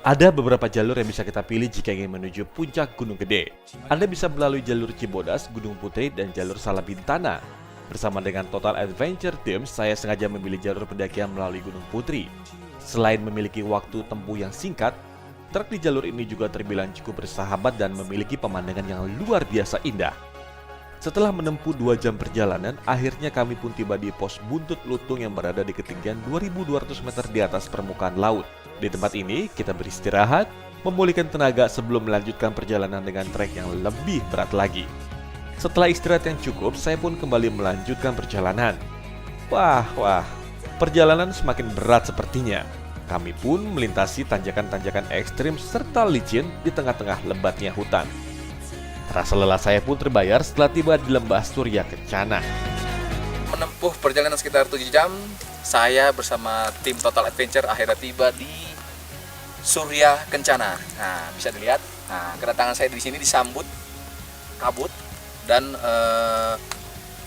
Ada beberapa jalur yang bisa kita pilih jika ingin menuju puncak Gunung Gede. Anda bisa melalui jalur Cibodas, Gunung Putri, dan jalur Salabintana. Bersama dengan Total Adventure Team, saya sengaja memilih jalur pendakian melalui Gunung Putri. Selain memiliki waktu tempuh yang singkat, trek di jalur ini juga terbilang cukup bersahabat dan memiliki pemandangan yang luar biasa indah. Setelah menempuh 2 jam perjalanan, akhirnya kami pun tiba di pos Buntut Lutung yang berada di ketinggian 2.200 meter di atas permukaan laut. Di tempat ini, kita beristirahat, memulihkan tenaga sebelum melanjutkan perjalanan dengan trek yang lebih berat lagi. Setelah istirahat yang cukup, saya pun kembali melanjutkan perjalanan. Wah, perjalanan semakin berat sepertinya. Kami pun melintasi tanjakan-tanjakan ekstrim serta licin di tengah-tengah lebatnya hutan. Rasa lelah saya pun terbayar setelah tiba di Lembah Surya Kencana. Menempuh perjalanan sekitar 7 jam, saya bersama tim Total Adventure akhirnya tiba di Surya Kencana. Nah, bisa dilihat, kedatangan saya di sini disambut kabut dan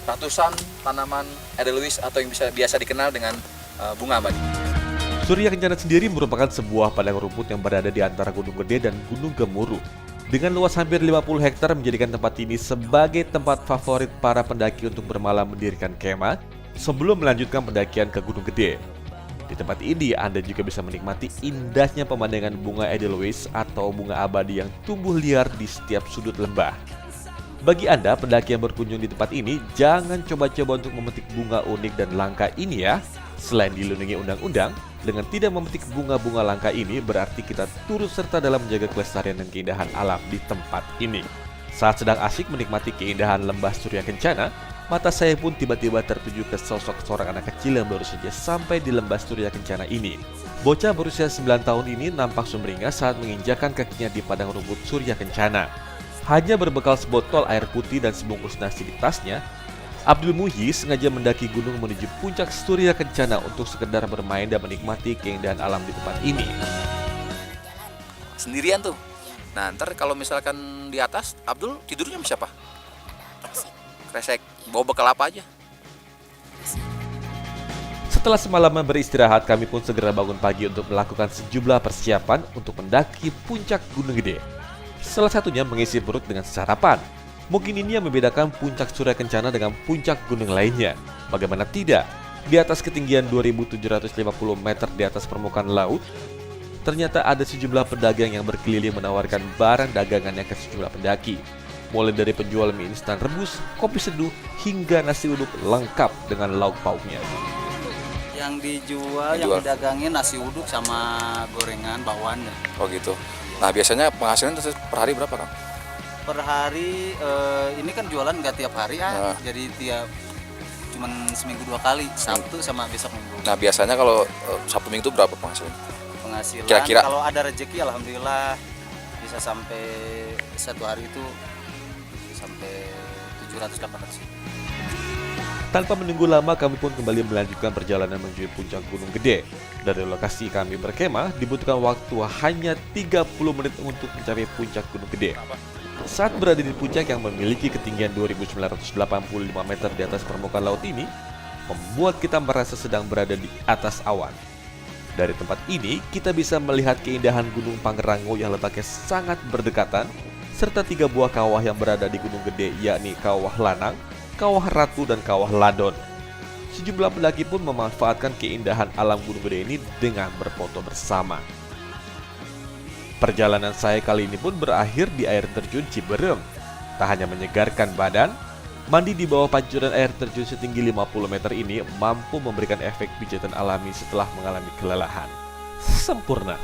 ratusan tanaman edelweiss atau yang biasa dikenal dengan bunga abadi. Surya Kencana sendiri merupakan sebuah padang rumput yang berada di antara Gunung Gede dan Gunung Gemuruh. Dengan luas hampir 50 hektar menjadikan tempat ini sebagai tempat favorit para pendaki untuk bermalam mendirikan kemah sebelum melanjutkan pendakian ke Gunung Gede. Di tempat ini Anda juga bisa menikmati indahnya pemandangan bunga edelweiss atau bunga abadi yang tumbuh liar di setiap sudut lembah. Bagi Anda pendaki yang berkunjung di tempat ini, jangan coba-coba untuk memetik bunga unik dan langka ini ya. Selain dilindungi undang-undang, dengan tidak memetik bunga-bunga langka ini berarti kita turut serta dalam menjaga kelestarian dan keindahan alam di tempat ini. Saat sedang asik menikmati keindahan Lembah Surya Kencana, mata saya pun tiba-tiba tertuju ke sosok seorang anak kecil yang baru saja sampai di Lembah Surya Kencana ini. Bocah berusia 9 tahun ini nampak sumringah saat menginjakan kakinya di padang rumput Surya Kencana. Hanya berbekal sebotol air putih dan sebungkus nasi di tasnya, Abdul Muhyi sengaja mendaki gunung menuju puncak Surya Kencana untuk sekedar bermain dan menikmati keindahan alam di tempat ini. Sendirian tuh. Nah, ntar kalau misalkan di atas, Abdul tidurnya sama siapa? Kresek. Bawa bekal apa aja? Setelah semalaman beristirahat, kami pun segera bangun pagi untuk melakukan sejumlah persiapan untuk mendaki puncak Gunung Gede. Salah satunya mengisi perut dengan sarapan. Mungkin ini yang membedakan puncak Surya Kencana dengan puncak gunung lainnya. Bagaimana tidak? Di atas ketinggian 2.750 meter di atas permukaan laut, ternyata ada sejumlah pedagang yang berkeliling menawarkan barang dagangannya ke sejumlah pendaki. Mulai dari penjual mie instan rebus, kopi seduh, hingga nasi uduk lengkap dengan lauk pauknya. Yang dijual, yang didagangin nasi uduk sama gorengan bakwan. Oh gitu. Nah, biasanya penghasilan per hari berapa, Kang? Per hari, ini kan jualan nggak tiap hari jadi cuman seminggu 2 kali, Sabtu sama besok Minggu. Nah, biasanya kalau Sabtu Minggu itu berapa penghasilan? Penghasilan Kira-kira kalau ada rezeki alhamdulillah bisa sampai satu hari itu sampai 700-800. Tanpa menunggu lama, kami pun kembali melanjutkan perjalanan menuju puncak Gunung Gede. Dari lokasi kami berkemah, dibutuhkan waktu hanya 30 menit untuk mencapai puncak Gunung Gede. Saat berada di puncak yang memiliki ketinggian 2.985 meter di atas permukaan laut ini, membuat kita merasa sedang berada di atas awan. Dari tempat ini, kita bisa melihat keindahan Gunung Pangrango yang letaknya sangat berdekatan, serta 3 buah kawah yang berada di Gunung Gede, yakni Kawah Lanang, Kawah Ratu, dan Kawah Ladon. Sejumlah pendaki pun memanfaatkan keindahan alam Gunung Gede ini dengan berfoto bersama. Perjalanan saya kali ini pun berakhir di air terjun Ciberem. Tak hanya menyegarkan badan, mandi di bawah pancuran air terjun setinggi 50 meter ini mampu memberikan efek pijatan alami setelah mengalami kelelahan. Sempurna.